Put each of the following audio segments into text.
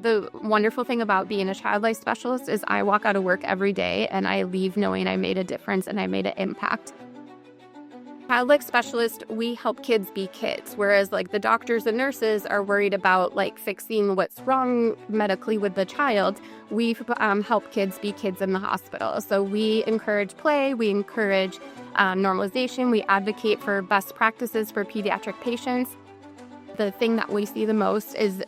The wonderful thing about being a child life specialist is I walk out of work every day and I leave knowing I made a difference and I made an impact. Child life specialist, we help kids be kids, whereas like the doctors and nurses are worried about like fixing what's wrong medically with the child. We help kids be kids in the hospital. So we encourage play, we encourage normalization, we advocate for best practices for pediatric patients. The thing that we see the most is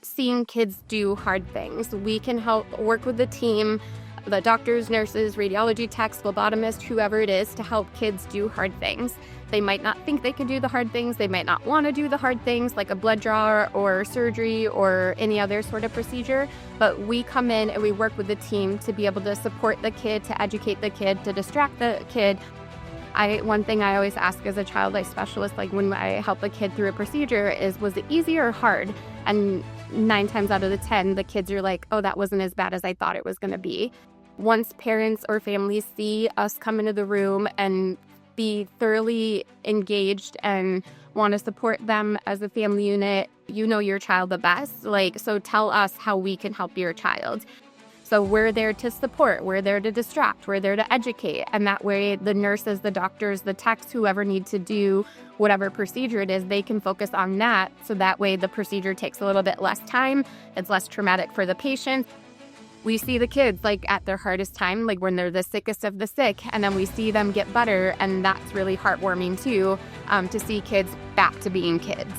seeing kids do hard things. We can help work with the team, the doctors, nurses, radiology techs, phlebotomists, whoever it is, to help kids do hard things. They might not think they can do the hard things. They might not want to do the hard things like a blood draw or surgery or any other sort of procedure. But we come in and we work with the team to be able to support the kid, to educate the kid, to distract the kid. One thing I always ask as a child life specialist, like when I help a kid through a procedure, is was it easy or hard? And 9 times out of the 10, the kids are like, oh, that wasn't as bad as I thought it was going to be. Once parents or families see us come into the room and be thoroughly engaged and want to support them as a family unit, you know your child the best. So tell us how we can help your child. So we're there to support, we're there to distract, we're there to educate. And that way the nurses, the doctors, the techs, whoever need to do whatever procedure it is, they can focus on that. So that way the procedure takes a little bit less time. It's less traumatic for the patient. We see the kids like at their hardest time, like when they're the sickest of the sick, and then we see them get better. And that's really heartwarming too, to see kids back to being kids.